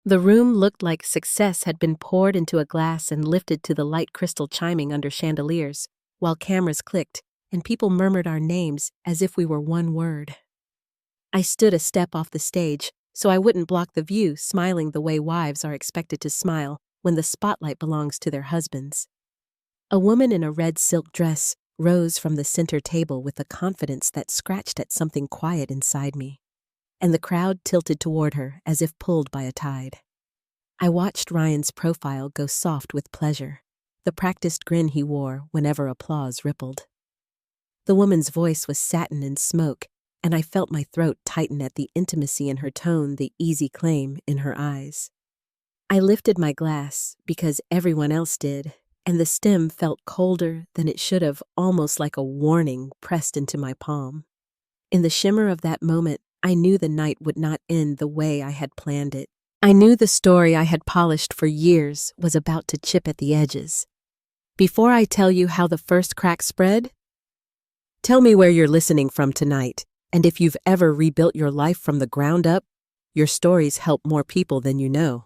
The room looked like success had been poured into a glass and lifted to the light crystal chiming under chandeliers, while cameras clicked and people murmured our names as if we were one word. I stood a step off the stage so I wouldn't block the view, smiling the way wives are expected to smile when the spotlight belongs to their husbands. A woman in a red silk dress rose from the center table with a confidence that scratched at something quiet inside me, and the crowd tilted toward her as if pulled by a tide. I watched Ryan's profile go soft with pleasure, the practiced grin he wore whenever applause rippled. The woman's voice was satin and smoke, and I felt my throat tighten at the intimacy in her tone, the easy claim in her eyes. I lifted my glass because everyone else did, and the stem felt colder than it should have, almost like a warning pressed into my palm. In the shimmer of that moment, I knew the night would not end the way I had planned it. I knew the story I had polished for years was about to chip at the edges. Before I tell you how the first crack spread, tell me where you're listening from tonight, and if you've ever rebuilt your life from the ground up, your stories help more people than you know.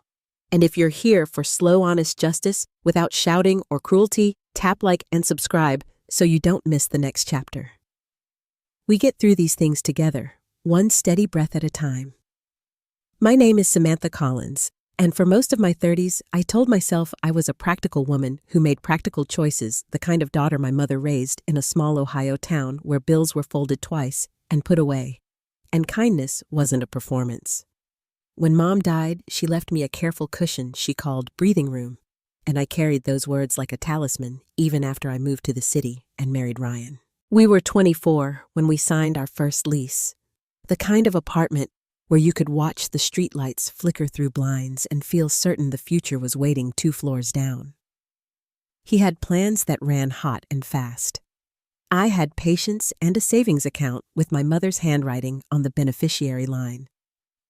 And if you're here for slow, honest justice without shouting or cruelty, tap like and subscribe so you don't miss the next chapter. We get through these things together, one steady breath at a time. My name is Samantha Collins, and for most of my 30s, I told myself I was a practical woman who made practical choices, the kind of daughter my mother raised in a small Ohio town where bills were folded twice and put away, and kindness wasn't a performance. When Mom died, she left me a careful cushion she called breathing room, and I carried those words like a talisman even after I moved to the city and married Ryan. We were 24 when we signed our first lease, the kind of apartment where you could watch the streetlights flicker through blinds and feel certain the future was waiting 2 floors down. He had plans that ran hot and fast. I had patience and a savings account with my mother's handwriting on the beneficiary line.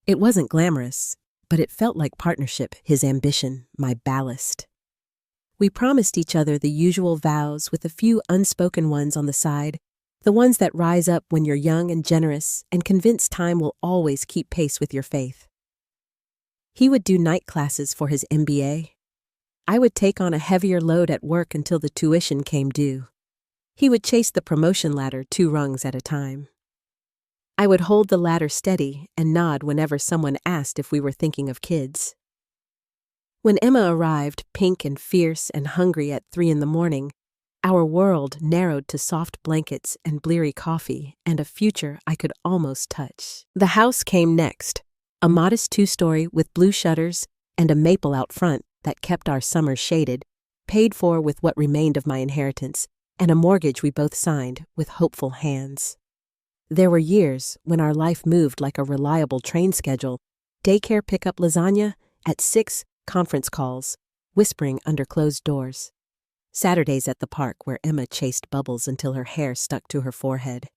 It wasn't glamorous, but it felt like partnership, his ambition, my ballast. We promised each other the usual vows with a few unspoken ones on the side, the ones that rise up when you're young and generous and convinced time will always keep pace with your faith. He would do night classes for his MBA. I would take on a heavier load at work until the tuition came due. He would chase the promotion ladder 2 rungs at a time. I would hold the ladder steady and nod whenever someone asked if we were thinking of kids. When Emma arrived, pink and fierce and hungry at 3 a.m, our world narrowed to soft blankets and bleary coffee and a future I could almost touch. The house came next, a modest 2-story with blue shutters and a maple out front that kept our summers shaded, paid for with what remained of my inheritance, and a mortgage we both signed with hopeful hands. There were years when our life moved like a reliable train schedule, daycare pickup lasagna, at 6 conference calls, whispering under closed doors. Saturdays at the park where Emma chased bubbles until her hair stuck to her forehead.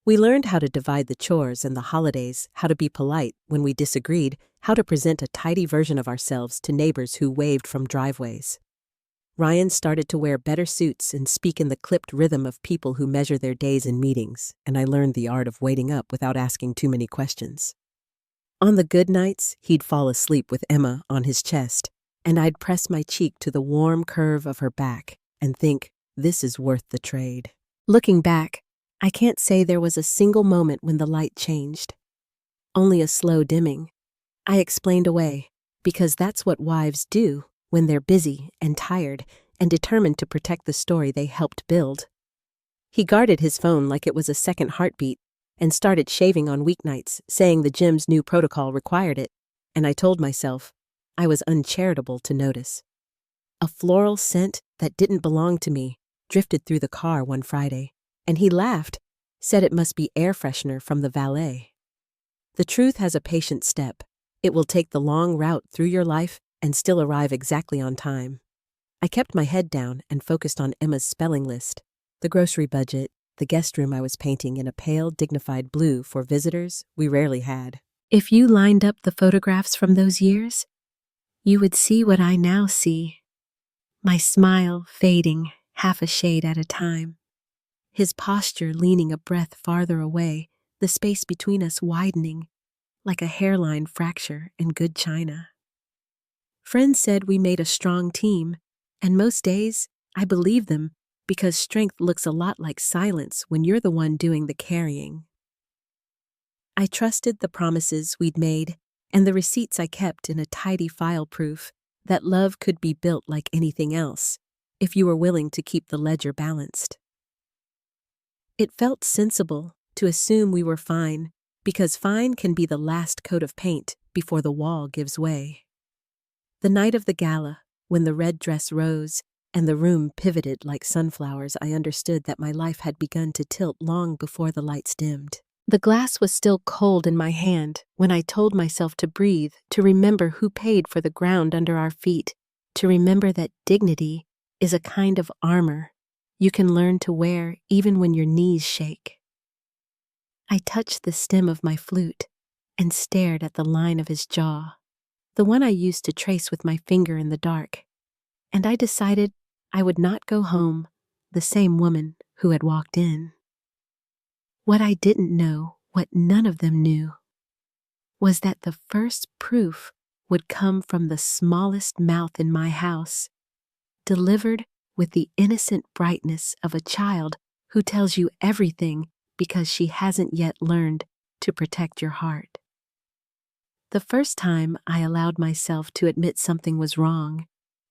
We learned how to divide the chores and the holidays, how to be polite when we disagreed, how to present a tidy version of ourselves to neighbors who waved from driveways. Ryan started to wear better suits and speak in the clipped rhythm of people who measure their days in meetings, and I learned the art of waiting up without asking too many questions. On the good nights, he'd fall asleep with Emma on his chest, and I'd press my cheek to the warm curve of her back and think, this is worth the trade. Looking back, I can't say there was a single moment when the light changed. Only a slow dimming. I explained away, because that's what wives do when they're busy and tired and determined to protect the story they helped build. He guarded his phone like it was a second heartbeat and started shaving on weeknights, saying the gym's new protocol required it, and I told myself I was uncharitable to notice. A floral scent that didn't belong to me drifted through the car one Friday, and he laughed, said it must be air freshener from the valet. The truth has a patient step. It will take the long route through your life and still arrive exactly on time. I kept my head down and focused on Emma's spelling list, the grocery budget, the guest room I was painting in a pale, dignified blue for visitors we rarely had. If you lined up the photographs from those years, you would see what I now see. My smile fading half a shade at a time. His posture leaning a breath farther away, the space between us widening, like a hairline fracture in good china. Friends said we made a strong team, and most days I believed them because strength looks a lot like silence when you're the one doing the carrying. I trusted the promises we'd made and the receipts I kept in a tidy file proof that love could be built like anything else if you were willing to keep the ledger balanced. It felt sensible to assume we were fine because fine can be the last coat of paint before the wall gives way. The night of the gala, when the red dress rose and the room pivoted like sunflowers, I understood that my life had begun to tilt long before the lights dimmed. The glass was still cold in my hand when I told myself to breathe, to remember who paid for the ground under our feet, to remember that dignity is a kind of armor you can learn to wear even when your knees shake. I touched the stem of my flute and stared at the line of his jaw, the one I used to trace with my finger in the dark, and I decided I would not go home the same woman who had walked in. What I didn't know, what none of them knew, was that the first proof would come from the smallest mouth in my house, delivered with the innocent brightness of a child who tells you everything because she hasn't yet learned to protect your heart. The first time I allowed myself to admit something was wrong,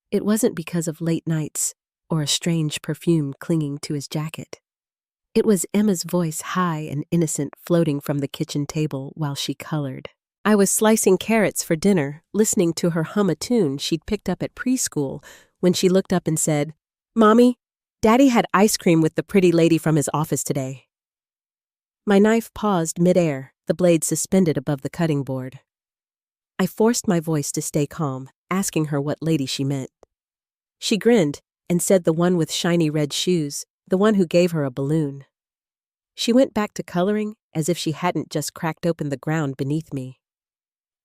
it wasn't because of late nights or a strange perfume clinging to his jacket. It was Emma's voice, high and innocent, floating from the kitchen table while she colored. I was slicing carrots for dinner, listening to her hum a tune she'd picked up at preschool, when she looked up and said, "Mommy, Daddy had ice cream with the pretty lady from his office today." My knife paused midair, the blade suspended above the cutting board. I forced my voice to stay calm, asking her what lady she meant. She grinned and said the one with shiny red shoes, the one who gave her a balloon. She went back to coloring as if she hadn't just cracked open the ground beneath me.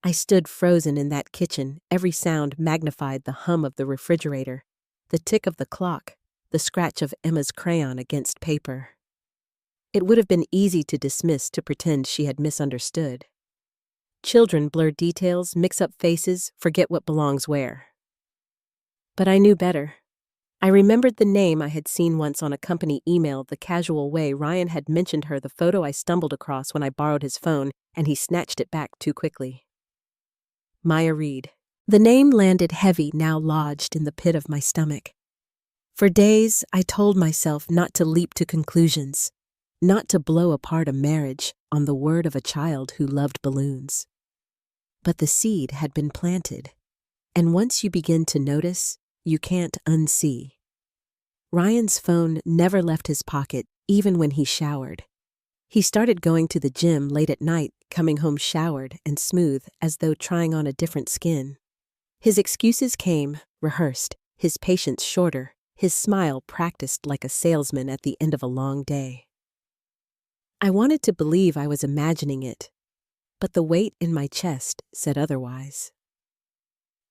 I stood frozen in that kitchen, every sound magnified: the hum of the refrigerator, the tick of the clock, the scratch of Emma's crayon against paper. It would have been easy to dismiss, to pretend she had misunderstood. Children blur details, mix up faces, forget what belongs where. But I knew better. I remembered the name I had seen once on a company email, the casual way Ryan had mentioned her, the photo I stumbled across when I borrowed his phone, and he snatched it back too quickly. Maya Reed. The name landed heavy, now lodged in the pit of my stomach. For days, I told myself not to leap to conclusions, not to blow apart a marriage on the word of a child who loved balloons. But the seed had been planted, and once you begin to notice, you can't unsee. Ryan's phone never left his pocket, even when he showered. He started going to the gym late at night, coming home showered and smooth, as though trying on a different skin. His excuses came, rehearsed, his patience shorter, his smile practiced like a salesman at the end of a long day. I wanted to believe I was imagining it, but the weight in my chest said otherwise.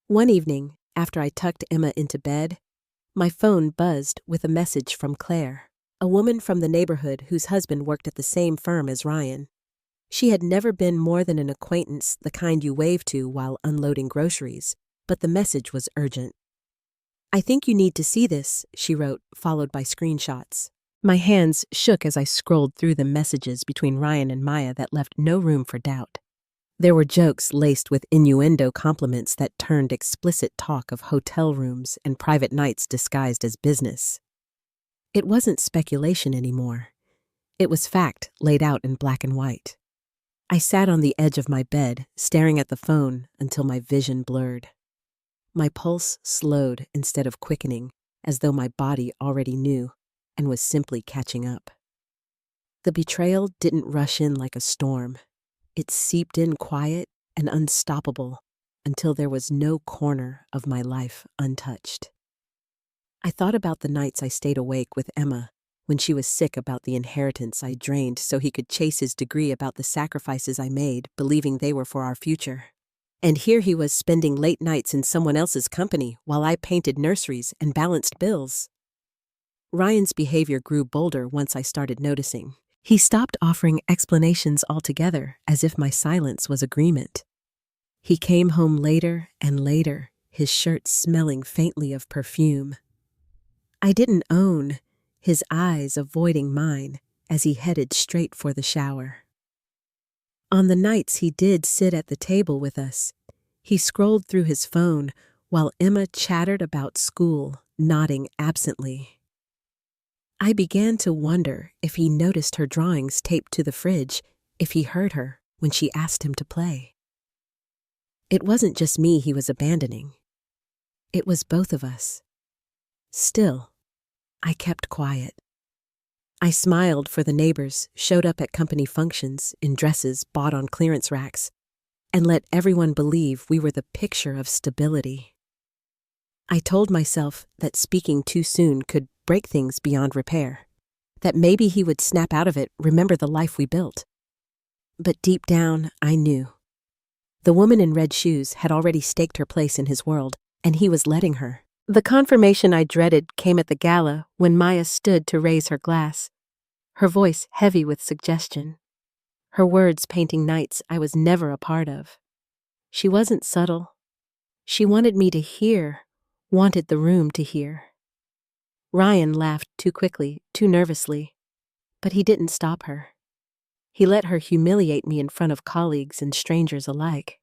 One evening, after I tucked Emma into bed, my phone buzzed with a message from Claire, a woman from the neighborhood whose husband worked at the same firm as Ryan. She had never been more than an acquaintance, the kind you wave to while unloading groceries, but the message was urgent. "I think you need to see this," she wrote, followed by screenshots. My hands shook as I scrolled through the messages between Ryan and Maya that left no room for doubt. There were jokes laced with innuendo compliments that turned explicit talk of hotel rooms and private nights disguised as business. It wasn't speculation anymore. It was fact laid out in black and white. I sat on the edge of my bed, staring at the phone until my vision blurred. My pulse slowed instead of quickening, as though my body already knew and was simply catching up. The betrayal didn't rush in like a storm. It seeped in quiet and unstoppable until there was no corner of my life untouched. I thought about the nights I stayed awake with Emma when she was sick about the inheritance I drained so he could chase his degree, about the sacrifices I made, believing they were for our future. And here he was spending late nights in someone else's company while I painted nurseries and balanced bills. Ryan's behavior grew bolder once I started noticing. He stopped offering explanations altogether, as if my silence was agreement. He came home later and later, his shirt smelling faintly of perfume. I didn't own, his eyes avoiding mine as he headed straight for the shower. On the nights he did sit at the table with us, he scrolled through his phone while Emma chattered about school, nodding absently. I began to wonder if he noticed her drawings taped to the fridge, if he heard her when she asked him to play. It wasn't just me he was abandoning. It was both of us. Still, I kept quiet. I smiled for the neighbors, showed up at company functions in dresses bought on clearance racks, and let everyone believe we were the picture of stability. I told myself that speaking too soon could break things beyond repair, that maybe he would snap out of it, remember the life we built. But deep down, I knew. The woman in red shoes had already staked her place in his world, and he was letting her. The confirmation I dreaded came at the gala when Maya stood to raise her glass, her voice heavy with suggestion, her words painting nights I was never a part of. She wasn't subtle. She wanted me to hear, wanted the room to hear. Ryan laughed too quickly, too nervously, but he didn't stop her. He let her humiliate me in front of colleagues and strangers alike.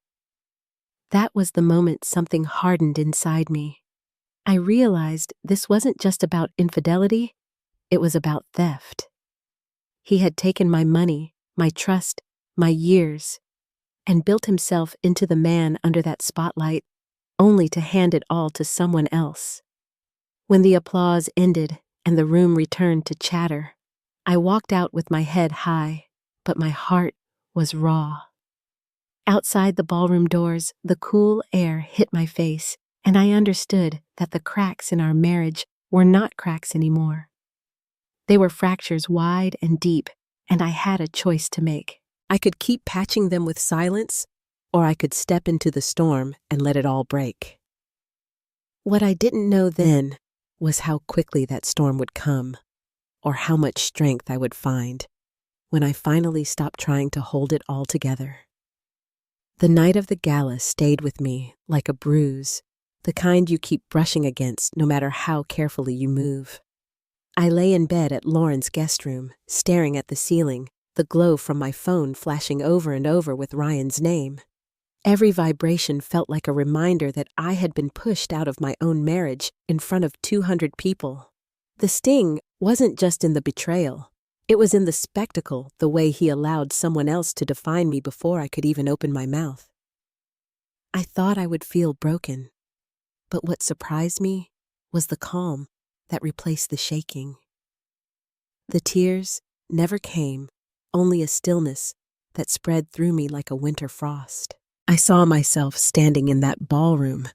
That was the moment something hardened inside me. I realized this wasn't just about infidelity, it was about theft. He had taken my money, my trust, my years, and built himself into the man under that spotlight, only to hand it all to someone else. When the applause ended and the room returned to chatter, I walked out with my head high, but my heart was raw. Outside the ballroom doors, the cool air hit my face, and I understood that the cracks in our marriage were not cracks anymore. They were fractures wide and deep, and I had a choice to make. I could keep patching them with silence, or I could step into the storm and let it all break. What I didn't know then was how quickly that storm would come, or how much strength I would find when I finally stopped trying to hold it all together. The night of the gala stayed with me like a bruise, the kind you keep brushing against no matter how carefully you move. I lay in bed at Lauren's guest room, staring at the ceiling, the glow from my phone flashing over and over with Ryan's name. Every vibration felt like a reminder that I had been pushed out of my own marriage in front of 200 people. The sting wasn't just in the betrayal. It was in the spectacle, the way he allowed someone else to define me before I could even open my mouth. I thought I would feel broken, but what surprised me was the calm that replaced the shaking. The tears never came, only a stillness that spread through me like a winter frost. I saw myself standing in that ballroom,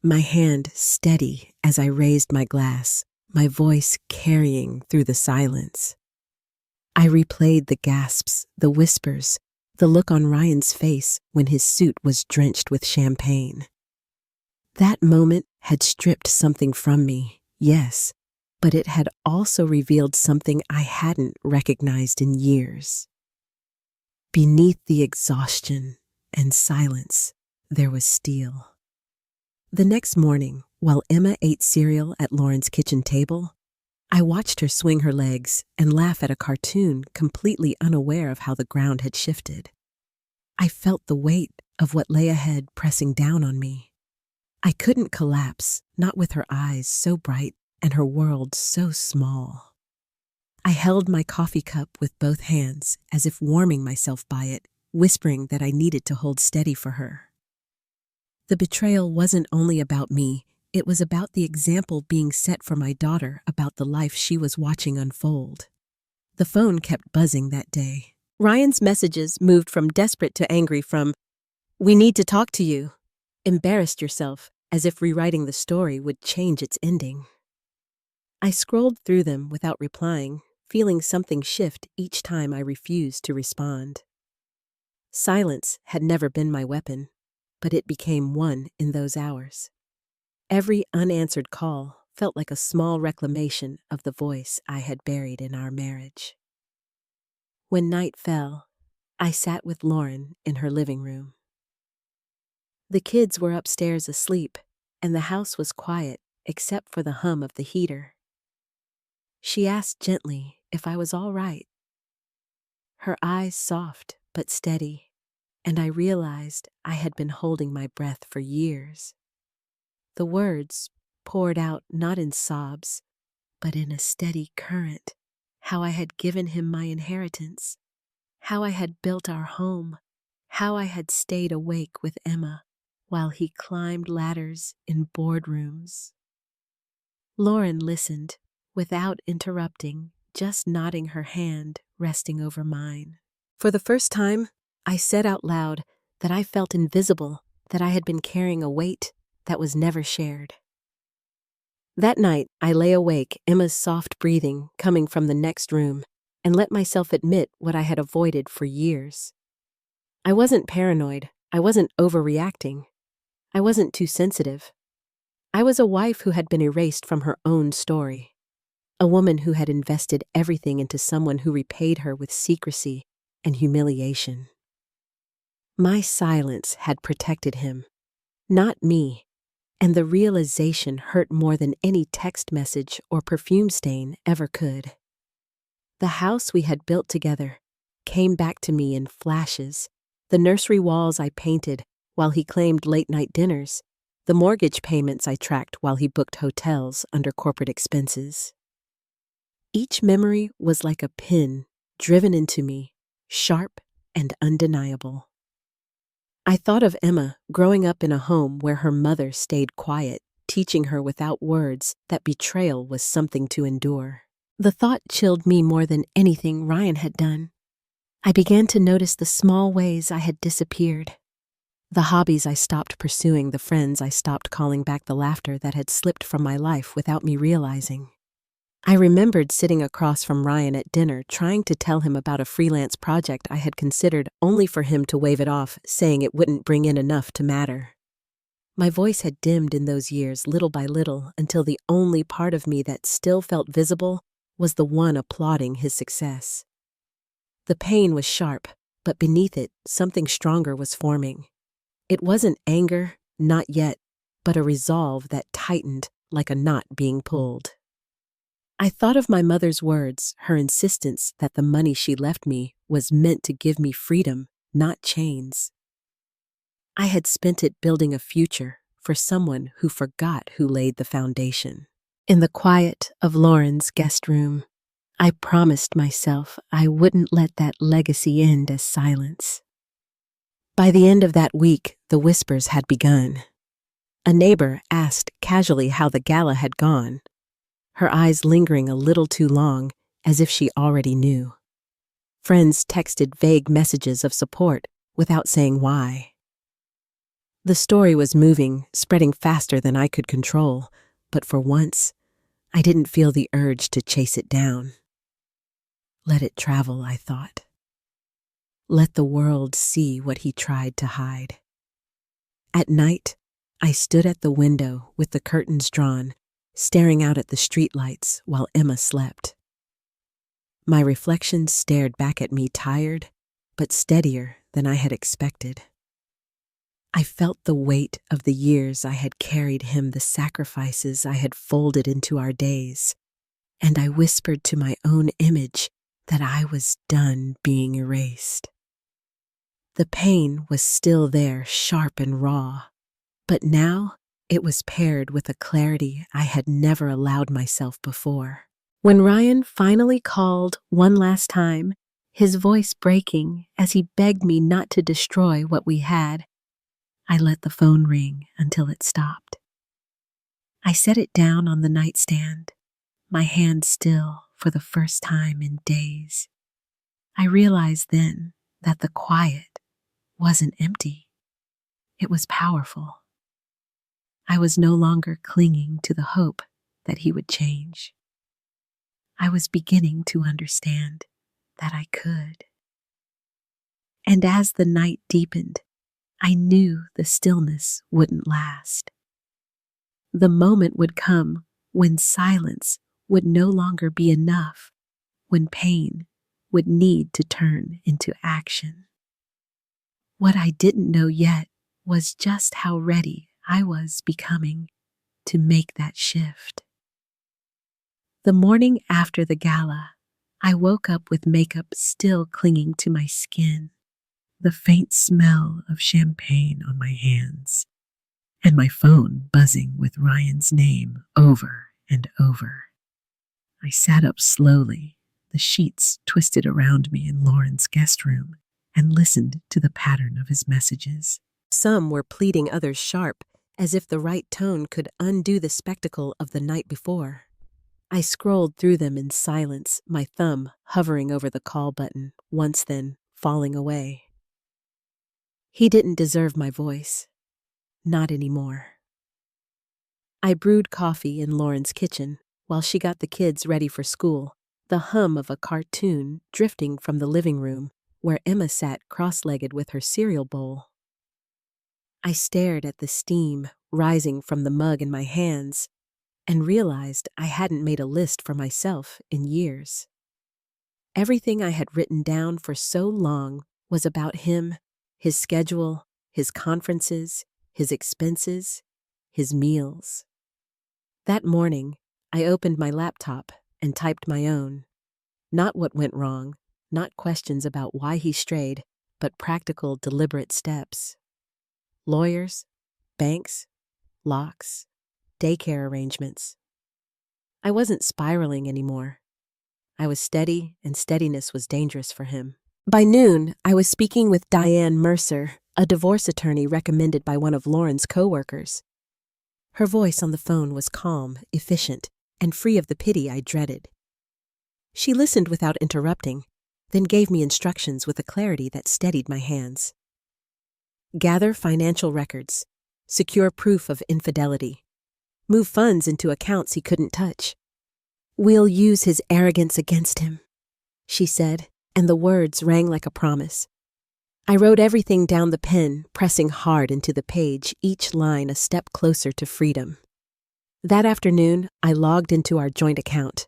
my hand steady as I raised my glass, my voice carrying through the silence. I replayed the gasps, the whispers, the look on Ryan's face when his suit was drenched with champagne. That moment had stripped something from me, yes, but it had also revealed something I hadn't recognized in years. Beneath the exhaustion and silence, there was steel. The next morning, while Emma ate cereal at Lauren's kitchen table, I watched her swing her legs and laugh at a cartoon, completely unaware of how the ground had shifted. I felt the weight of what lay ahead pressing down on me. I couldn't collapse, not with her eyes so bright and her world so small. I held my coffee cup with both hands, as if warming myself by it, whispering that I needed to hold steady for her. The betrayal wasn't only about me, it was about the example being set for my daughter about the life she was watching unfold. The phone kept buzzing that day. Ryan's messages moved from desperate to angry, from, "We need to talk to you," "Embarrassed yourself," as if rewriting the story would change its ending. I scrolled through them without replying, feeling something shift each time I refused to respond. Silence had never been my weapon, but it became one in those hours. Every unanswered call felt like a small reclamation of the voice I had buried in our marriage. When night fell, I sat with Lauren in her living room. The kids were upstairs asleep, and the house was quiet except for the hum of the heater. She asked gently if I was all right. Her eyes soft but steady, and I realized I had been holding my breath for years. The words poured out not in sobs, but in a steady current. How I had given him my inheritance, how I had built our home, how I had stayed awake with Emma while he climbed ladders in boardrooms. Lauren listened, without interrupting, just nodding her hand, resting over mine. For the first time, I said out loud that I felt invisible, that I had been carrying a weight that was never shared. That night, I lay awake, Emma's soft breathing coming from the next room, and let myself admit what I had avoided for years. I wasn't paranoid. I wasn't overreacting. I wasn't too sensitive. I was a wife who had been erased from her own story. A woman who had invested everything into someone who repaid her with secrecy and humiliation. My silence had protected him, not me, and the realization hurt more than any text message or perfume stain ever could. The house we had built together came back to me in flashes. The nursery walls I painted while he claimed late-night dinners, the mortgage payments I tracked while he booked hotels under corporate expenses. Each memory was like a pin driven into me, sharp and undeniable. I thought of Emma growing up in a home where her mother stayed quiet, teaching her without words that betrayal was something to endure. The thought chilled me more than anything Ryan had done. I began to notice the small ways I had disappeared. The hobbies I stopped pursuing, the friends I stopped calling back, the laughter that had slipped from my life without me realizing. I remembered sitting across from Ryan at dinner, trying to tell him about a freelance project I had considered, only for him to wave it off, saying it wouldn't bring in enough to matter. My voice had dimmed in those years, little by little, until the only part of me that still felt visible was the one applauding his success. The pain was sharp, but beneath it, something stronger was forming. It wasn't anger, not yet, but a resolve that tightened like a knot being pulled. I thought of my mother's words, her insistence that the money she left me was meant to give me freedom, not chains. I had spent it building a future for someone who forgot who laid the foundation. In the quiet of Lauren's guest room, I promised myself I wouldn't let that legacy end as silence. By the end of that week, the whispers had begun. A neighbor asked casually how the gala had gone, her eyes lingering a little too long, as if she already knew. Friends texted vague messages of support without saying why. The story was moving, spreading faster than I could control, but for once, I didn't feel the urge to chase it down. Let it travel, I thought. Let the world see what he tried to hide. At night, I stood at the window with the curtains drawn, staring out at the streetlights while Emma slept. My reflection stared back at me, tired, but steadier than I had expected. I felt the weight of the years I had carried him, the sacrifices I had folded into our days, and I whispered to my own image that I was done being erased. The pain was still there, sharp and raw, but now it was paired with a clarity I had never allowed myself before. When Ryan finally called one last time, his voice breaking as he begged me not to destroy what we had, I let the phone ring until it stopped. I set it down on the nightstand, my hand still for the first time in days. I realized then that the quiet wasn't empty. It was powerful. I was no longer clinging to the hope that he would change. I was beginning to understand that I could. And as the night deepened, I knew the stillness wouldn't last. The moment would come when silence would no longer be enough, when pain would need to turn into action. What I didn't know yet was just how ready I was becoming. to make that shift. The morning after the gala, I woke up with makeup still clinging to my skin, the faint smell of champagne on my hands, and my phone buzzing with Ryan's name over and over. I sat up slowly, the sheets twisted around me in Lauren's guest room, and listened to the pattern of his messages. Some were pleading, others sharp, as if the right tone could undo the spectacle of the night before. I scrolled through them in silence, my thumb hovering over the call button, once then falling away. He didn't deserve my voice. Not anymore. I brewed coffee in Lauren's kitchen while she got the kids ready for school, the hum of a cartoon drifting from the living room where Emma sat cross-legged with her cereal bowl. I stared at the steam rising from the mug in my hands and realized I hadn't made a list for myself in years. Everything I had written down for so long was about him, his schedule, his conferences, his expenses, his meals. That morning, I opened my laptop and typed my own. Not what went wrong, not questions about why he strayed, but practical, deliberate steps. Lawyers, banks, locks, daycare arrangements. I wasn't spiraling anymore. I was steady, and steadiness was dangerous for him. By noon, I was speaking with Diane Mercer, a divorce attorney recommended by one of Lauren's co-workers. Her voice on the phone was calm, efficient, and free of the pity I dreaded. She listened without interrupting, then gave me instructions with a clarity that steadied my hands. Gather financial records. Secure proof of infidelity. Move funds into accounts he couldn't touch. We'll use his arrogance against him, she said, and the words rang like a promise. I wrote everything down the pen, pressing hard into the page, each line a step closer to freedom. That afternoon, I logged into our joint account.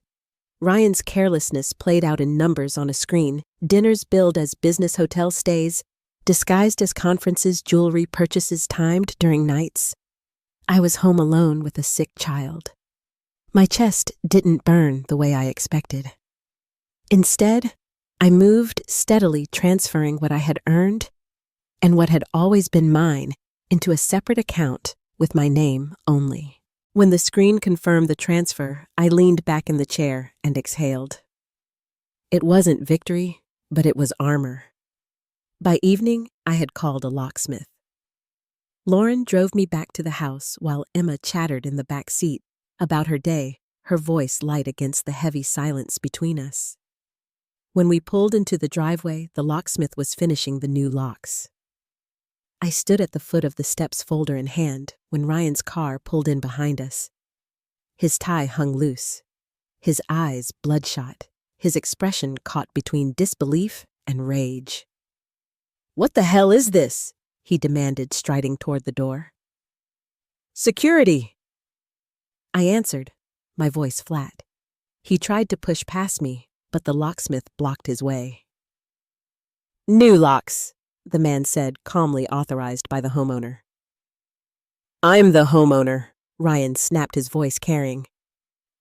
Ryan's carelessness played out in numbers on a screen, dinners billed as business hotel stays, disguised as conferences, jewelry purchases timed during nights. I was home alone with a sick child. My chest didn't burn the way I expected. Instead, I moved steadily, transferring what I had earned and what had always been mine into a separate account with my name only. When the screen confirmed the transfer, I leaned back in the chair and exhaled. It wasn't victory, but it was armor. By evening, I had called a locksmith. Lauren drove me back to the house while Emma chattered in the back seat about her day, her voice light against the heavy silence between us. When we pulled into the driveway, the locksmith was finishing the new locks. I stood at the foot of the steps, folder in hand, when Ryan's car pulled in behind us. His tie hung loose, his eyes bloodshot, his expression caught between disbelief and rage. "What the hell is this?" he demanded, striding toward the door. "Security!" I answered, my voice flat. He tried to push past me, but the locksmith blocked his way. "New locks," the man said, calmly, authorized by the homeowner. "I'm the homeowner," Ryan snapped, his voice carrying.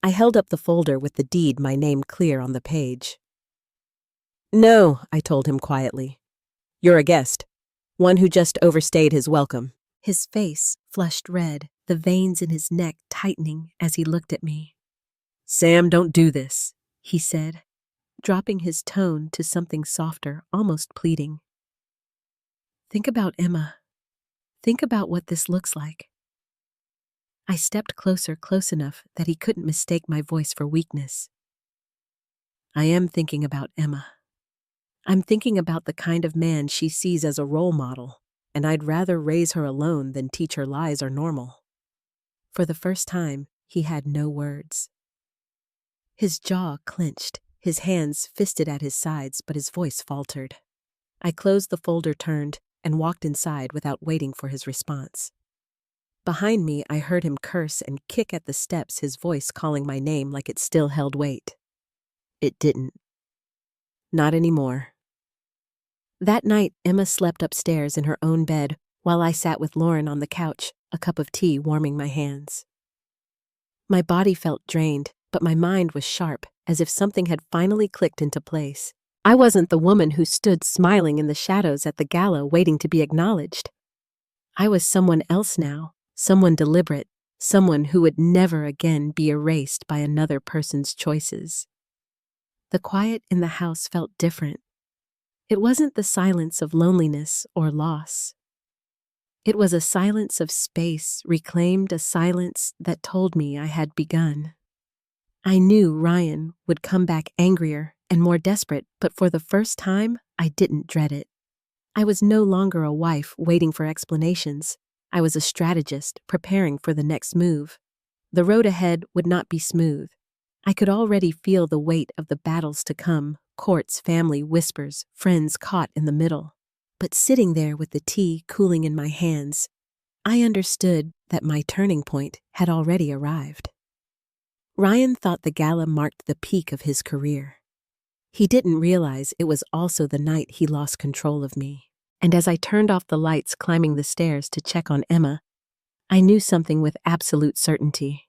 I held up the folder with the deed, my name clear on the page. "No," I told him quietly. "You're a guest, one who just overstayed his welcome." His face flushed red, the veins in his neck tightening as he looked at me. "Sam, don't do this," he said, dropping his tone to something softer, almost pleading. "Think about Emma. Think about what this looks like." I stepped closer, close enough that he couldn't mistake my voice for weakness. "I am thinking about Emma. I'm thinking about the kind of man she sees as a role model, and I'd rather raise her alone than teach her lies are normal." For the first time, he had no words. His jaw clenched, his hands fisted at his sides, but his voice faltered. I closed the folder, turned, and walked inside without waiting for his response. Behind me, I heard him curse and kick at the steps, his voice calling my name like it still held weight. It didn't. Not anymore. That night, Emma slept upstairs in her own bed while I sat with Lauren on the couch, a cup of tea warming my hands. My body felt drained, but my mind was sharp, as if something had finally clicked into place. I wasn't the woman who stood smiling in the shadows at the gala waiting to be acknowledged. I was someone else now, someone deliberate, someone who would never again be erased by another person's choices. The quiet in the house felt different. It wasn't the silence of loneliness or loss. It was a silence of space, reclaimed, a silence that told me I had begun. I knew Ryan would come back angrier and more desperate, but for the first time, I didn't dread it. I was no longer a wife waiting for explanations. I was a strategist preparing for the next move. The road ahead would not be smooth. I could already feel the weight of the battles to come, courts, family, whispers, friends caught in the middle. But sitting there with the tea cooling in my hands, I understood that my turning point had already arrived. Ryan thought the gala marked the peak of his career. He didn't realize it was also the night he lost control of me. And as I turned off the lights climbing the stairs to check on Emma, I knew something with absolute certainty.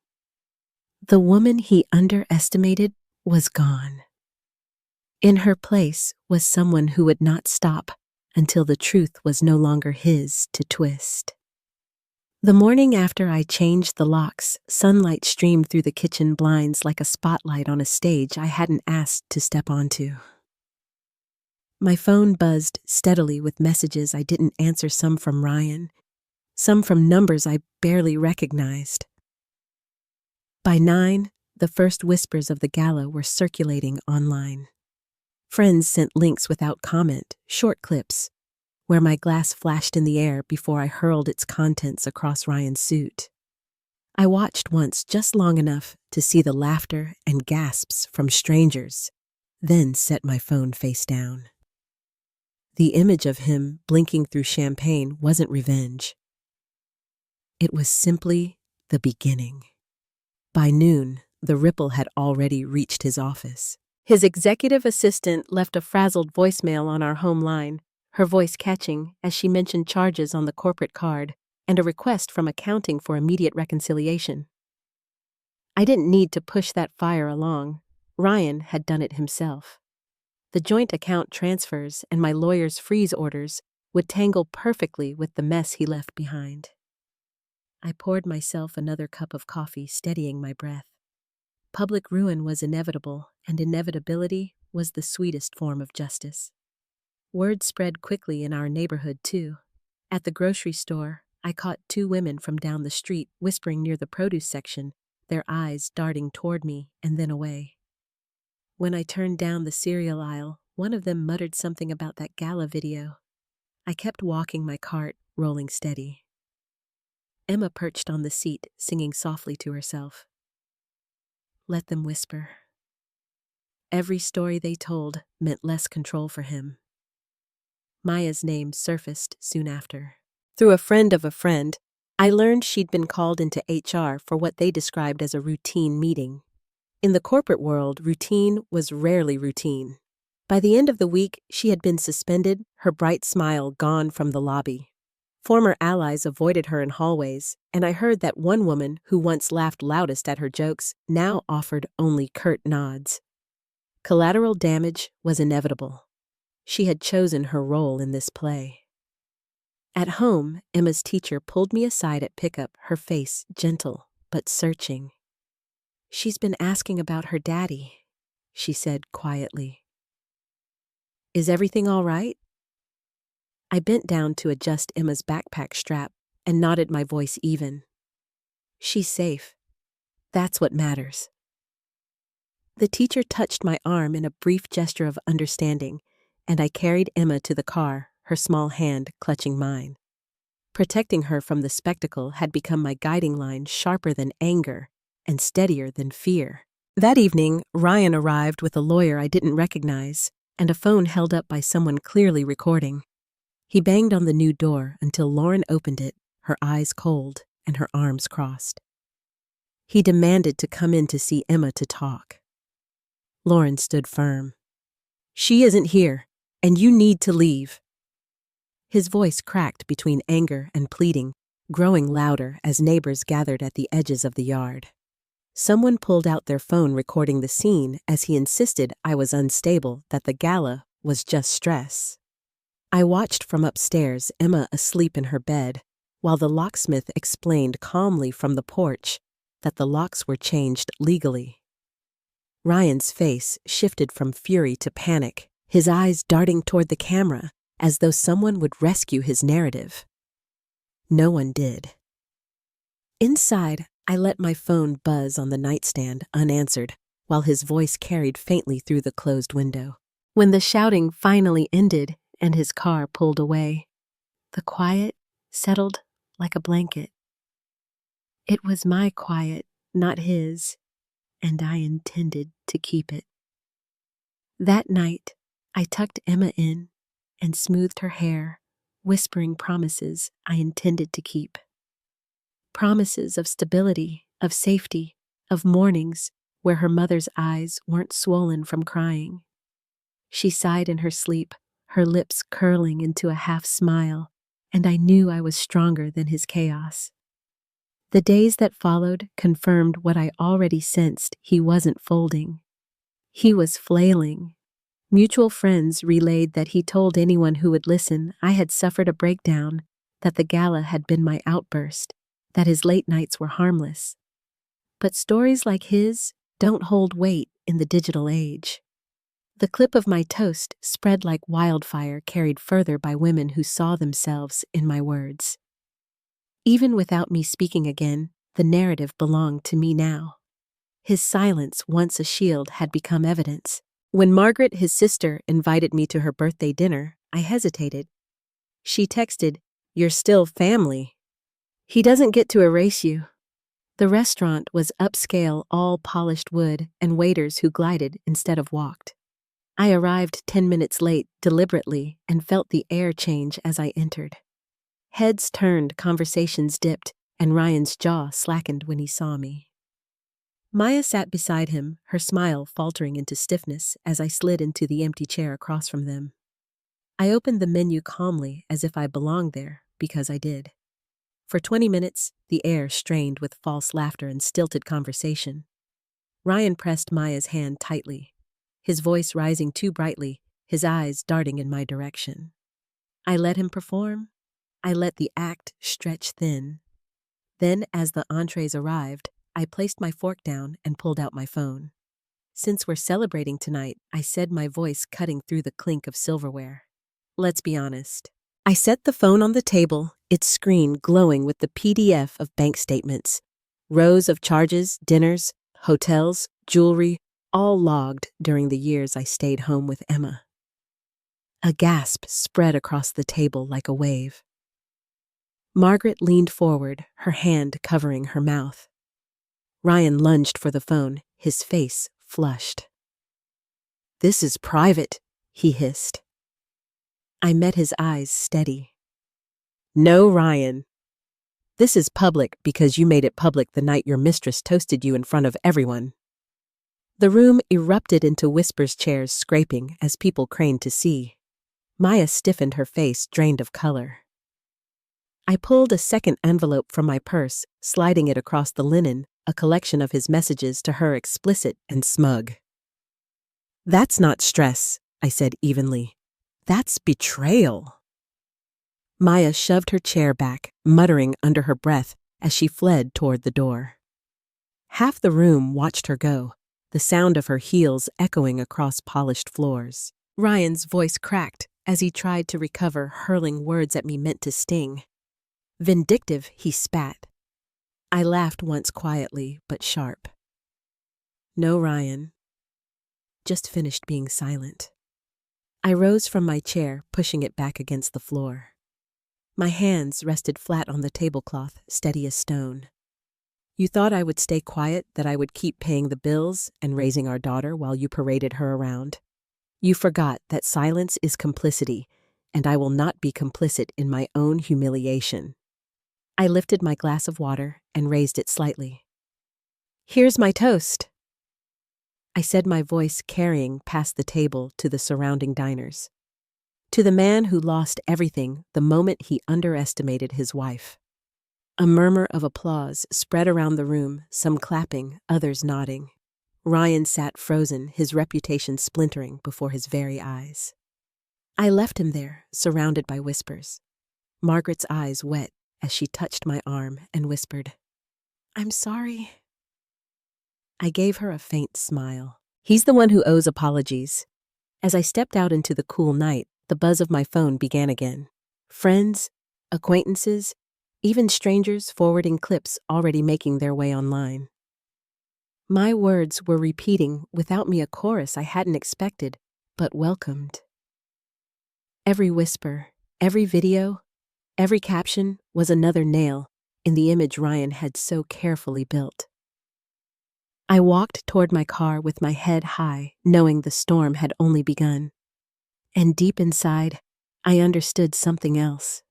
The woman he underestimated was gone. In her place was someone who would not stop until the truth was no longer his to twist. The morning after I changed the locks, sunlight streamed through the kitchen blinds like a spotlight on a stage I hadn't asked to step onto. My phone buzzed steadily with messages I didn't answer, some from Ryan, some from numbers I barely recognized. By 9, the first whispers of the gala were circulating online. Friends sent links without comment, short clips, where my glass flashed in the air before I hurled its contents across Ryan's suit. I watched once just long enough to see the laughter and gasps from strangers, then set my phone face down. The image of him blinking through champagne wasn't revenge. It was simply the beginning. By noon, the ripple had already reached his office. His executive assistant left a frazzled voicemail on our home line, her voice catching as she mentioned charges on the corporate card and a request from accounting for immediate reconciliation. I didn't need to push that fire along. Ryan had done it himself. The joint account transfers and my lawyer's freeze orders would tangle perfectly with the mess he left behind. I poured myself another cup of coffee, steadying my breath. Public ruin was inevitable, and inevitability was the sweetest form of justice. Word spread quickly in our neighborhood, too. At the grocery store, I caught 2 women from down the street whispering near the produce section, their eyes darting toward me and then away. When I turned down the cereal aisle, one of them muttered something about that gala video. I kept walking my cart, rolling steady. Emma perched on the seat, singing softly to herself. Let them whisper. Every story they told meant less control for him. Maya's name surfaced soon after. Through a friend of a friend, I learned she'd been called into HR for what they described as a routine meeting. In the corporate world, routine was rarely routine. By the end of the week, she had been suspended, her bright smile gone from the lobby. Former allies avoided her in hallways, and I heard that one woman who once laughed loudest at her jokes now offered only curt nods. Collateral damage was inevitable. She had chosen her role in this play. At home, Emma's teacher pulled me aside at pickup, her face gentle but searching. She's been asking about her daddy, she said quietly. Is everything all right? I bent down to adjust Emma's backpack strap and nodded, my voice even. She's safe. That's what matters. The teacher touched my arm in a brief gesture of understanding, and I carried Emma to the car, her small hand clutching mine. Protecting her from the spectacle had become my guiding line, sharper than anger and steadier than fear. That evening, Ryan arrived with a lawyer I didn't recognize and a phone held up by someone clearly recording. He banged on the new door until Lauren opened it, her eyes cold and her arms crossed. He demanded to come in to see Emma to talk. Lauren stood firm. She isn't here, and you need to leave. His voice cracked between anger and pleading, growing louder as neighbors gathered at the edges of the yard. Someone pulled out their phone recording the scene as he insisted I was unstable, that the gala was just stress. I watched from upstairs, Emma asleep in her bed, while the locksmith explained calmly from the porch that the locks were changed legally. Ryan's face shifted from fury to panic, his eyes darting toward the camera as though someone would rescue his narrative. No one did. Inside, I let my phone buzz on the nightstand unanswered, while his voice carried faintly through the closed window. When the shouting finally ended and his car pulled away, the quiet settled like a blanket. It was my quiet, not his, and I intended to keep it. That night, I tucked Emma in and smoothed her hair, whispering promises I intended to keep. Promises of stability, of safety, of mornings where her mother's eyes weren't swollen from crying. She sighed in her sleep, her lips curling into a half smile, and I knew I was stronger than his chaos. The days that followed confirmed what I already sensed: he wasn't folding. He was flailing. Mutual friends relayed that he told anyone who would listen I had suffered a breakdown, that the gala had been my outburst, that his late nights were harmless. But stories like his don't hold weight in the digital age. The clip of my toast spread like wildfire, carried further by women who saw themselves in my words. Even without me speaking again, the narrative belonged to me now. His silence, once a shield, had become evidence. When Margaret, his sister, invited me to her birthday dinner, I hesitated. She texted, "You're still family. He doesn't get to erase you." The restaurant was upscale, all polished wood, and waiters who glided instead of walked. I arrived 10 minutes late, deliberately, and felt the air change as I entered. Heads turned, conversations dipped, and Ryan's jaw slackened when he saw me. Maya sat beside him, her smile faltering into stiffness as I slid into the empty chair across from them. I opened the menu calmly, as if I belonged there, because I did. For 20 minutes, the air strained with false laughter and stilted conversation. Ryan pressed Maya's hand tightly, his voice rising too brightly, his eyes darting in my direction. I let him perform. I let the act stretch thin. Then, as the entrees arrived, I placed my fork down and pulled out my phone. "Since we're celebrating tonight," I said, my voice cutting through the clink of silverware. "Let's be honest." I set the phone on the table, its screen glowing with the PDF of bank statements. Rows of charges, dinners, hotels, jewelry, all logged during the years I stayed home with Emma. A gasp spread across the table like a wave. Margaret leaned forward, her hand covering her mouth. Ryan lunged for the phone, his face flushed. "This is private," he hissed. I met his eyes steady. "No, Ryan. This is public because you made it public the night your mistress toasted you in front of everyone." The room erupted into whispers, chairs scraping as people craned to see. Maya stiffened, her face drained of color. I pulled a second envelope from my purse, sliding it across the linen, a collection of his messages to her, explicit and smug. "That's not stress," I said evenly. "That's betrayal." Maya shoved her chair back, muttering under her breath as she fled toward the door. Half the room watched her go, the sound of her heels echoing across polished floors. Ryan's voice cracked as he tried to recover, hurling words at me meant to sting. Vindictive, he spat. I laughed once, quietly but sharp. "No, Ryan." Just finished being silent. I rose from my chair, pushing it back against the floor. My hands rested flat on the tablecloth, steady as stone. "You thought I would stay quiet, that I would keep paying the bills and raising our daughter while you paraded her around. You forgot that silence is complicity, and I will not be complicit in my own humiliation." I lifted my glass of water and raised it slightly. "Here's my toast," I said, my voice carrying past the table to the surrounding diners. "To the man who lost everything the moment he underestimated his wife." A murmur of applause spread around the room, some clapping, others nodding. Ryan sat frozen, his reputation splintering before his very eyes. I left him there, surrounded by whispers. Margaret's eyes wet as she touched my arm and whispered, "I'm sorry." I gave her a faint smile. He's the one who owes apologies. As I stepped out into the cool night, the buzz of my phone began again. Friends, acquaintances, even strangers forwarding clips already making their way online. My words were repeating without me a chorus I hadn't expected, but welcomed. Every whisper, every video, every caption was another nail in the image Ryan had so carefully built. I walked toward my car with my head high, knowing the storm had only begun. And deep inside, I understood something else.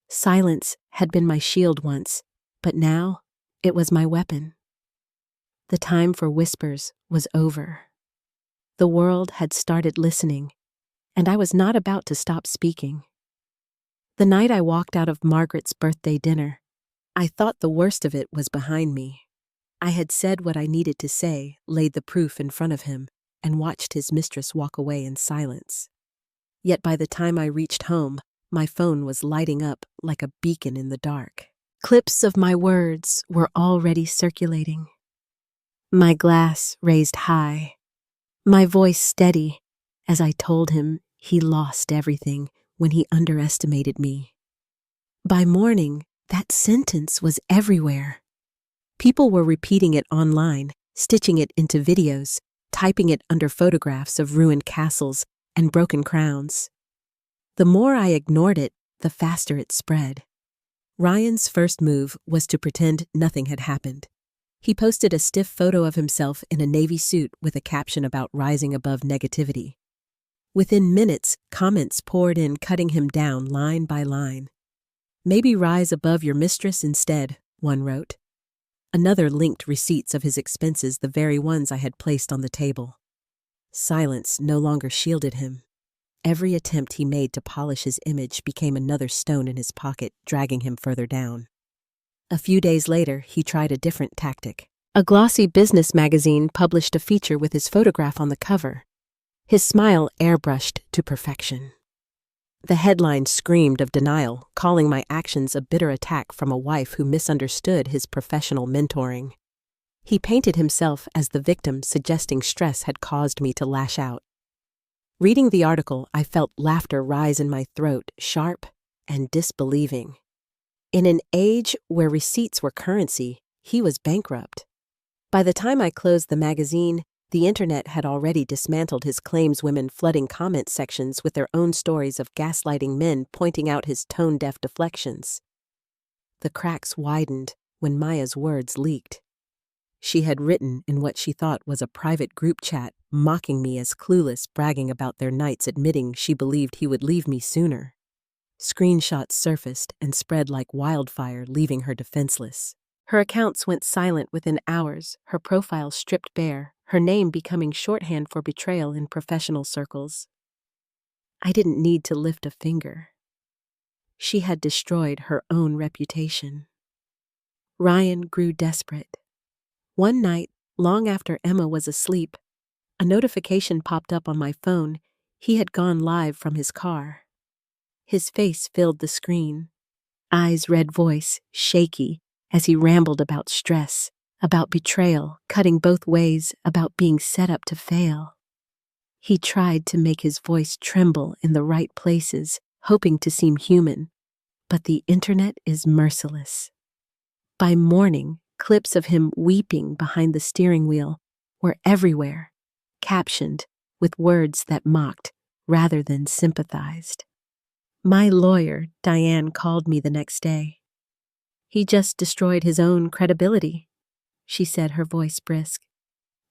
Silence had been my shield once, but now it was my weapon. The time for whispers was over. The world had started listening, and I was not about to stop speaking. The night I walked out of Margaret's birthday dinner, I thought the worst of it was behind me. I had said what I needed to say, laid the proof in front of him, and watched his mistress walk away in silence. Yet by the time I reached home, my phone was lighting up like a beacon in the dark. Clips of my words were already circulating. My glass raised high, my voice steady, as I told him he lost everything when he underestimated me. By morning, that sentence was everywhere. People were repeating it online, stitching it into videos, typing it under photographs of ruined castles and broken crowns. The more I ignored it, the faster it spread. Ryan's first move was to pretend nothing had happened. He posted a stiff photo of himself in a navy suit with a caption about rising above negativity. Within minutes, comments poured in, cutting him down line by line. "Maybe rise above your mistress instead," one wrote. Another linked receipts of his expenses, the very ones I had placed on the table. Silence no longer shielded him. Every attempt he made to polish his image became another stone in his pocket, dragging him further down. A few days later, he tried a different tactic. A glossy business magazine published a feature with his photograph on the cover, his smile airbrushed to perfection. The headline screamed of denial, calling my actions a bitter attack from a wife who misunderstood his professional mentoring. He painted himself as the victim, suggesting stress had caused me to lash out. Reading the article, I felt laughter rise in my throat, sharp and disbelieving. In an age where receipts were currency, he was bankrupt. By the time I closed the magazine, the internet had already dismantled his claims, women flooding comment sections with their own stories of gaslighting men, pointing out his tone-deaf deflections. The cracks widened when Maya's words leaked. She had written in what she thought was a private group chat, mocking me as clueless, bragging about their nights, admitting she believed he would leave me sooner. Screenshots surfaced and spread like wildfire, leaving her defenseless. Her accounts went silent within hours, her profile stripped bare, her name becoming shorthand for betrayal in professional circles. I didn't need to lift a finger. She had destroyed her own reputation. Ryan grew desperate. One night, long after Emma was asleep, a notification popped up on my phone. He had gone live from his car. His face filled the screen, eyes red, voice shaky, as he rambled about stress, about betrayal, cutting both ways, about being set up to fail. He tried to make his voice tremble in the right places, hoping to seem human, but the internet is merciless. By morning, clips of him weeping behind the steering wheel were everywhere, captioned with words that mocked rather than sympathized. My lawyer, Diane, called me the next day. "He just destroyed his own credibility," she said, her voice brisk.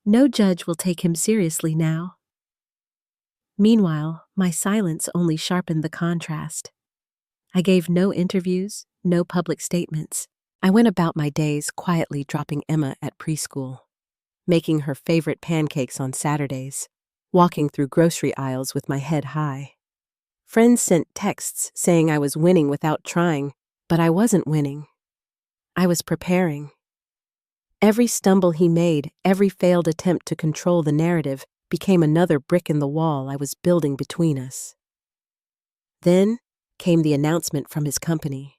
"No judge will take him seriously now." Meanwhile, my silence only sharpened the contrast. I gave no interviews, no public statements. I went about my days quietly, dropping Emma at preschool, making her favorite pancakes on Saturdays, walking through grocery aisles with my head high. Friends sent texts saying I was winning without trying, But I wasn't winning. I was preparing. Every stumble he made, every failed attempt to control the narrative, became another brick in the wall I was building between us. Then came the announcement from his company.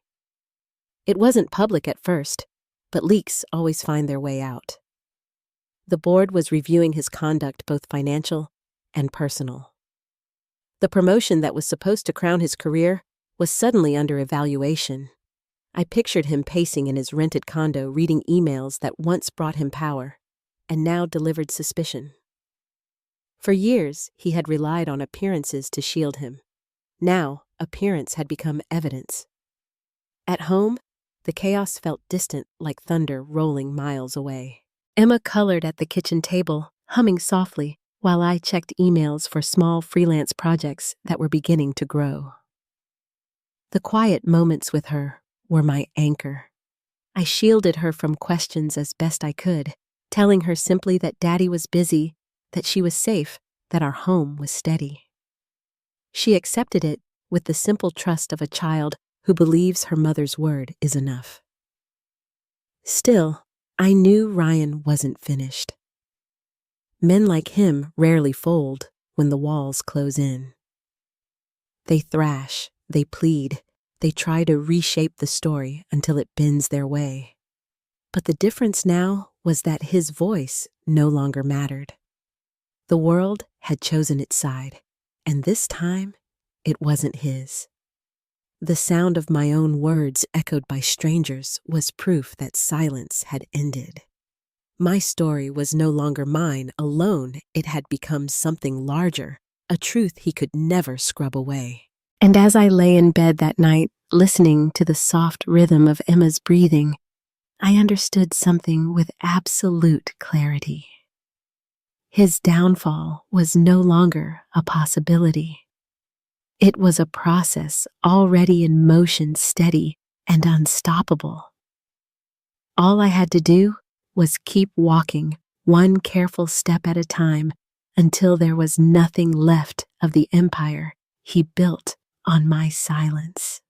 It wasn't public at first, but leaks always find their way out. The board was reviewing his conduct, both financial and personal. The promotion that was supposed to crown his career was suddenly under evaluation. I pictured him pacing in his rented condo, reading emails that once brought him power and now delivered suspicion. For years, he had relied on appearances to shield him. Now, appearance had become evidence. At home, the chaos felt distant, like thunder rolling miles away. Emma colored at the kitchen table, humming softly, while I checked emails for small freelance projects that were beginning to grow. The quiet moments with her were my anchor. I shielded her from questions as best I could, telling her simply that Daddy was busy, that she was safe, that our home was steady. She accepted it with the simple trust of a child who believes her mother's word is enough. Still, I knew Ryan wasn't finished. Men like him rarely fold when the walls close in. They thrash, they plead, they try to reshape the story until it bends their way. But the difference now was that his voice no longer mattered. The world had chosen its side, and this time it wasn't his. The sound of my own words echoed by strangers was proof that silence had ended. My story was no longer mine alone. It had become something larger, a truth he could never scrub away. And as I lay in bed that night, listening to the soft rhythm of Emma's breathing, I understood something with absolute clarity. His downfall was no longer a possibility. It was a process already in motion, steady and unstoppable. All I had to do was keep walking, one careful step at a time, until there was nothing left of the empire he built on my silence.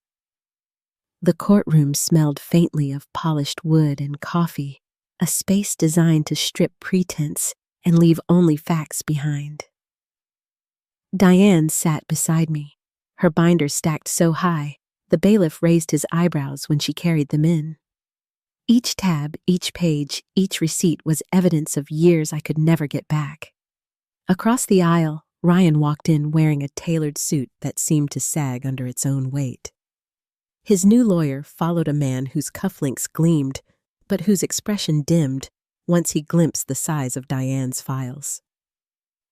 The courtroom smelled faintly of polished wood and coffee, a space designed to strip pretense and leave only facts behind. Diane sat beside me, her binder stacked so high, the bailiff raised his eyebrows when she carried them in. Each tab, each page, each receipt was evidence of years I could never get back. Across the aisle, Ryan walked in wearing a tailored suit that seemed to sag under its own weight. His new lawyer followed a man whose cufflinks gleamed, but whose expression dimmed once he glimpsed the size of Diane's files.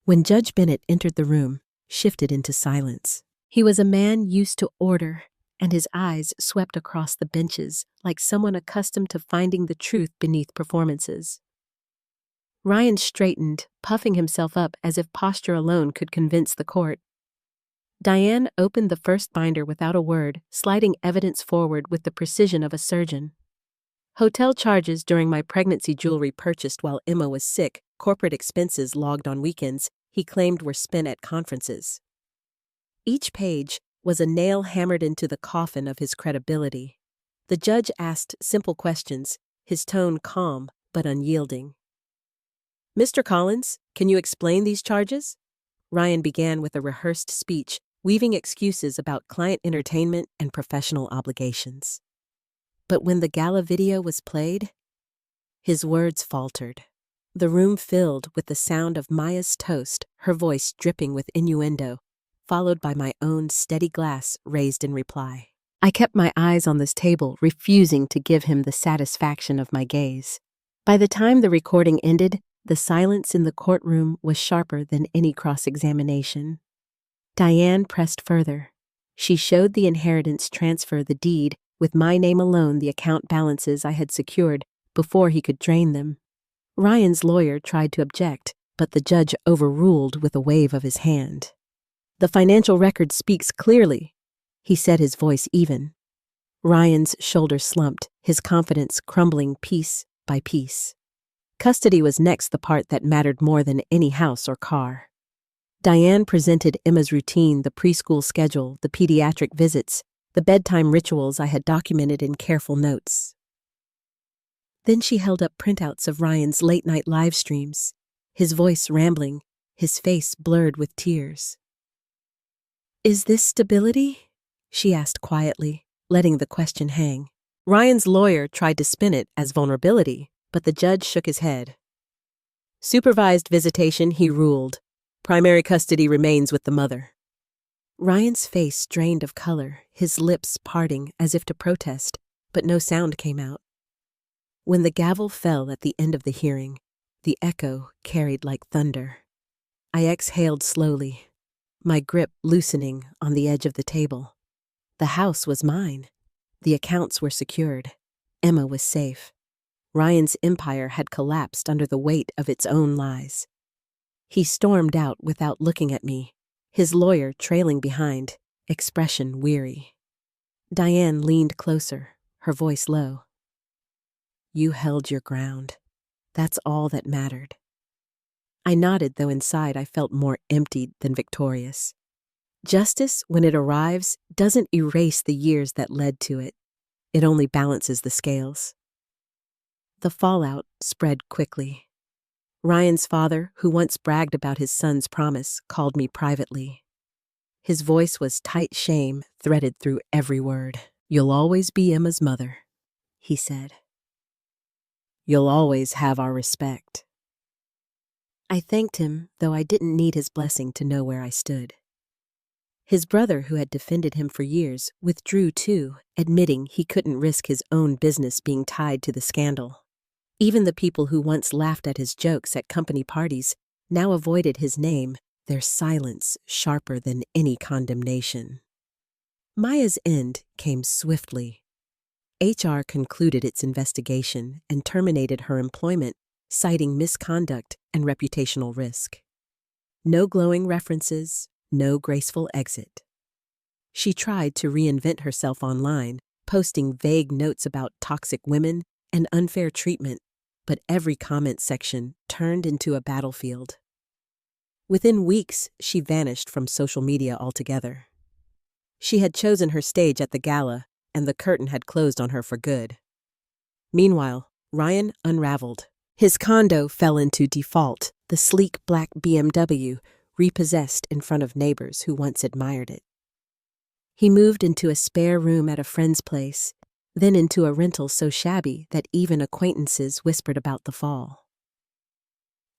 When Judge Bennett entered the room, shifted into silence. He was a man used to order, and his eyes swept across the benches like someone accustomed to finding the truth beneath performances. Ryan straightened, puffing himself up as if posture alone could convince the court. Diane opened the first binder without a word, sliding evidence forward with the precision of a surgeon. Hotel charges during my pregnancy, jewelry purchased while Emma was sick, corporate expenses logged on weekends he claimed were spent at conferences. Each page was a nail hammered into the coffin of his credibility. The judge asked simple questions, his tone calm but unyielding. "Mr. Collins, can you explain these charges?" Ryan began with a rehearsed speech, weaving excuses about client entertainment and professional obligations. But when the Gala video was played, his words faltered. The room filled with the sound of Maya's toast, her voice dripping with innuendo, followed by my own steady glass raised in reply. I kept my eyes on this table, refusing to give him the satisfaction of my gaze. By the time the recording ended, the silence in the courtroom was sharper than any cross-examination. Diane pressed further. She showed the inheritance transfer, the deed, with my name alone, the account balances I had secured before he could drain them. Ryan's lawyer tried to object, but the judge overruled with a wave of his hand. "The financial record speaks clearly," he said, his voice even. Ryan's shoulders slumped, his confidence crumbling piece by piece. Custody was next, the part that mattered more than any house or car. Diane presented Emma's routine, the preschool schedule, the pediatric visits, the bedtime rituals I had documented in careful notes. Then she held up printouts of Ryan's late-night live streams, his voice rambling, his face blurred with tears. "Is this stability?" she asked quietly, letting the question hang. Ryan's lawyer tried to spin it as vulnerability, but the judge shook his head. "Supervised visitation," he ruled. "Primary custody remains with the mother." Ryan's face drained of color, his lips parting as if to protest, but no sound came out. When the gavel fell at the end of the hearing, the echo carried like thunder. I exhaled slowly, my grip loosening on the edge of the table. The house was mine. The accounts were secured. Emma was safe. Ryan's empire had collapsed under the weight of its own lies. He stormed out without looking at me, his lawyer trailing behind, expression weary. Diane leaned closer, her voice low. "You held your ground. That's all that mattered." I nodded, though inside I felt more emptied than victorious. Justice, when it arrives, doesn't erase the years that led to it. It only balances the scales. The fallout spread quickly. Ryan's father, who once bragged about his son's promise, called me privately. His voice was tight shame threaded through every word. "You'll always be Emma's mother," he said. "You'll always have our respect." I thanked him, though I didn't need his blessing to know where I stood. His brother, who had defended him for years, withdrew too, admitting he couldn't risk his own business being tied to the scandal. Even the people who once laughed at his jokes at company parties now avoided his name, their silence sharper than any condemnation. Maya's end came swiftly. HR concluded its investigation and terminated her employment, citing misconduct and reputational risk. No glowing references, no graceful exit. She tried to reinvent herself online, posting vague notes about toxic women and unfair treatment, but every comment section turned into a battlefield. Within weeks, she vanished from social media altogether. She had chosen her stage at the Gala, and the curtain had closed on her for good. Meanwhile, Ryan unraveled. His condo fell into default, the sleek black BMW repossessed in front of neighbors who once admired it. He moved into a spare room at a friend's place, then into a rental so shabby that even acquaintances whispered about the fall.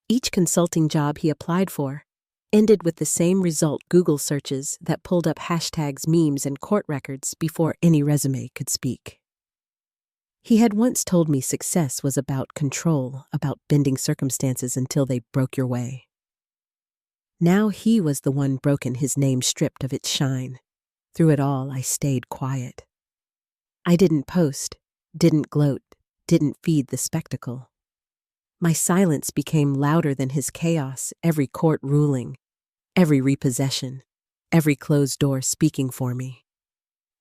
Each consulting job he applied for ended with the same result: Google searches that pulled up hashtags, memes, and court records before any resume could speak. He had once told me success was about control, about bending circumstances until they broke your way. Now he was the one broken, his name stripped of its shine. Through it all, I stayed quiet. I didn't post, didn't gloat, didn't feed the spectacle. My silence became louder than his chaos, every court ruling, every repossession, every closed door speaking for me.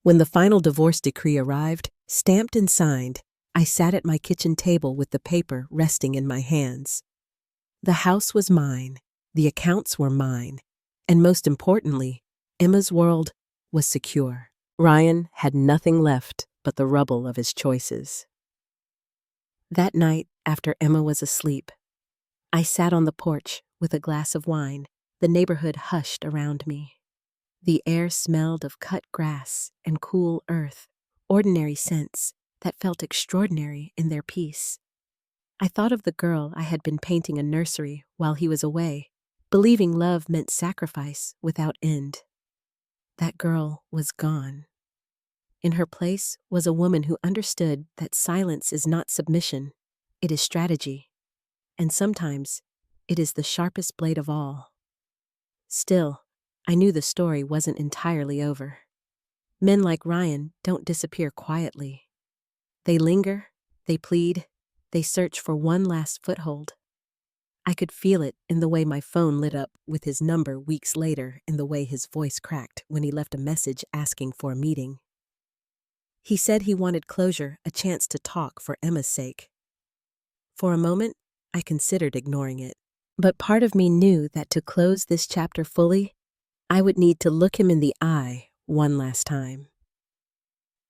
When the final divorce decree arrived, stamped and signed, I sat at my kitchen table with the paper resting in my hands. The house was mine, the accounts were mine, and most importantly, Emma's world was secure. Ryan had nothing left but the rubble of his choices. That night, after Emma was asleep, I sat on the porch with a glass of wine. The neighborhood hushed around me. The air smelled of cut grass and cool earth, ordinary scents that felt extraordinary in their peace. I thought of the girl I had been painting a nursery while he was away, believing love meant sacrifice without end. That girl was gone. In her place was a woman who understood that silence is not submission, it is strategy, and sometimes it is the sharpest blade of all. Still, I knew the story wasn't entirely over. Men like Ryan don't disappear quietly. They linger, they plead, they search for one last foothold. I could feel it in the way my phone lit up with his number weeks later, in the way his voice cracked when he left a message asking for a meeting. He said he wanted closure, a chance to talk for Emma's sake. For a moment, I considered ignoring it, but part of me knew that to close this chapter fully, I would need to look him in the eye one last time.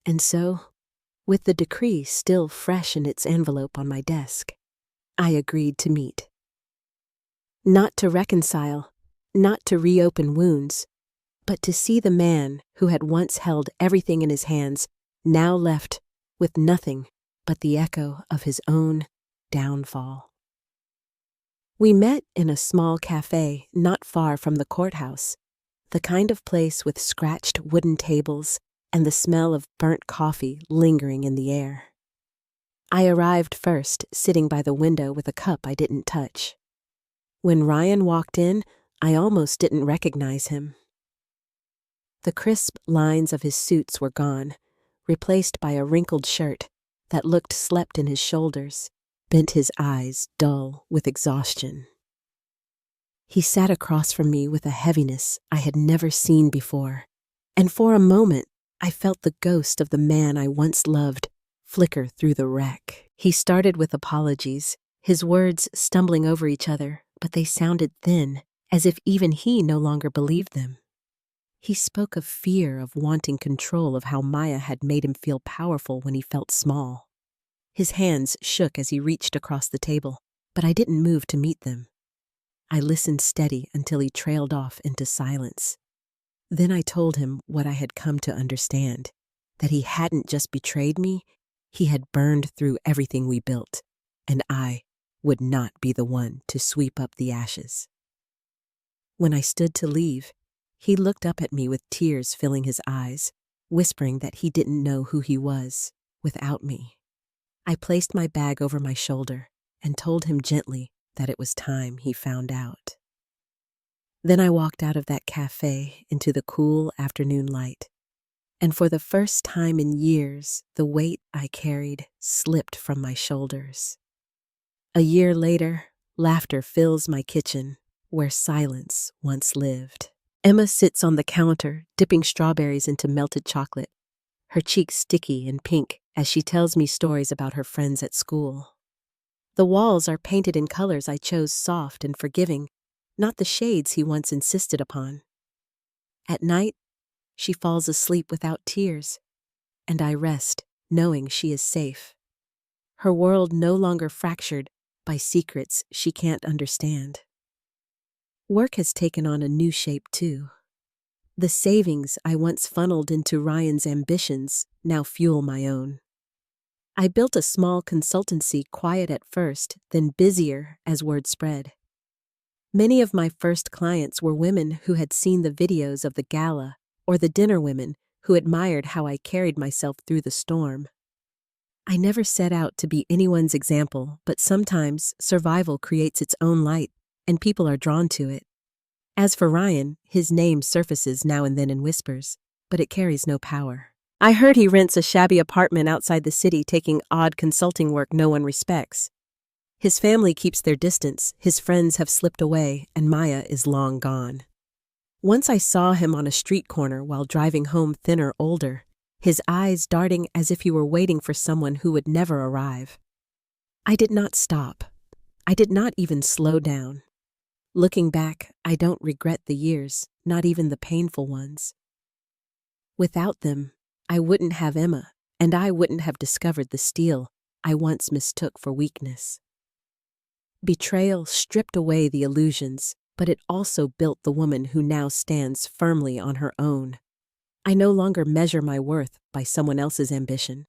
And so, with the decree still fresh in its envelope on my desk, I agreed to meet. Not to reconcile, not to reopen wounds, but to see the man who had once held everything in his hands, now left with nothing but the echo of his own downfall. We met in a small cafe not far from the courthouse, the kind of place with scratched wooden tables and the smell of burnt coffee lingering in the air. I arrived first, sitting by the window with a cup I didn't touch. When Ryan walked in, I almost didn't recognize him. The crisp lines of his suits were gone, replaced by a wrinkled shirt that looked slept in his shoulders, bent his eyes dull with exhaustion. He sat across from me with a heaviness I had never seen before, and for a moment I felt the ghost of the man I once loved flicker through the wreck. He started with apologies, his words stumbling over each other, but they sounded thin, as if even he no longer believed them. He spoke of fear of wanting control of how Maya had made him feel powerful when he felt small. His hands shook as he reached across the table, but I didn't move to meet them. I listened steady until he trailed off into silence. Then I told him what I had come to understand, that he hadn't just betrayed me, he had burned through everything we built, and I would not be the one to sweep up the ashes. When I stood to leave, he looked up at me with tears filling his eyes, whispering that he didn't know who he was without me. I placed my bag over my shoulder and told him gently that it was time he found out. Then I walked out of that cafe into the cool afternoon light, and for the first time in years, the weight I carried slipped from my shoulders. A year later, laughter fills my kitchen, where silence once lived. Emma sits on the counter, dipping strawberries into melted chocolate, her cheeks sticky and pink as she tells me stories about her friends at school. The walls are painted in colors I chose soft and forgiving, not the shades he once insisted upon. At night, she falls asleep without tears, and I rest knowing she is safe. Her world no longer fractured by secrets she can't understand. Work has taken on a new shape too. The savings I once funneled into Ryan's ambitions now fuel my own. I built a small consultancy, quiet at first, then busier as word spread. Many of my first clients were women who had seen the videos of the Gala or the dinner women who admired how I carried myself through the storm. I never set out to be anyone's example, but sometimes survival creates its own light, and people are drawn to it. As for Ryan, his name surfaces now and then in whispers, but it carries no power. I heard he rents a shabby apartment outside the city taking odd consulting work no one respects. His family keeps their distance, his friends have slipped away, and Maya is long gone. Once I saw him on a street corner while driving home thinner, older, his eyes darting as if he were waiting for someone who would never arrive. I did not stop. I did not even slow down. Looking back, I don't regret the years, not even the painful ones. Without them, I wouldn't have Emma, and I wouldn't have discovered the steel I once mistook for weakness. Betrayal stripped away the illusions, but it also built the woman who now stands firmly on her own. I no longer measure my worth by someone else's ambition.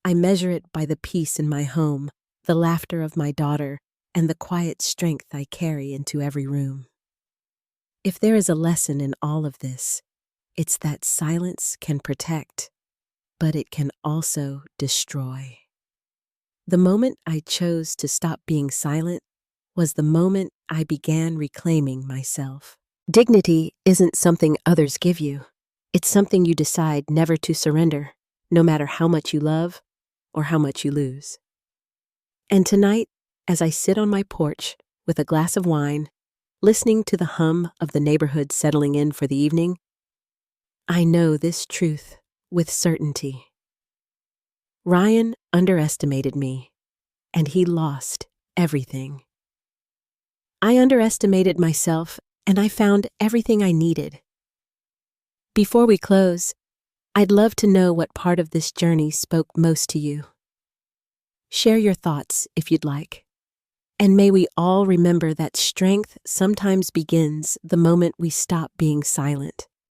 I measure it by the peace in my home, the laughter of my daughter, and the quiet strength I carry into every room. If there is a lesson in all of this, it's that silence can protect, but it can also destroy. The moment I chose to stop being silent was the moment I began reclaiming myself. Dignity isn't something others give you. It's something you decide never to surrender, no matter how much you love or how much you lose. And tonight, as I sit on my porch with a glass of wine, listening to the hum of the neighborhood settling in for the evening, I know this truth with certainty. Ryan underestimated me, and he lost everything. I underestimated myself, and I found everything I needed. Before we close, I'd love to know what part of this journey spoke most to you. Share your thoughts if you'd like. And may we all remember that strength sometimes begins the moment we stop being silent.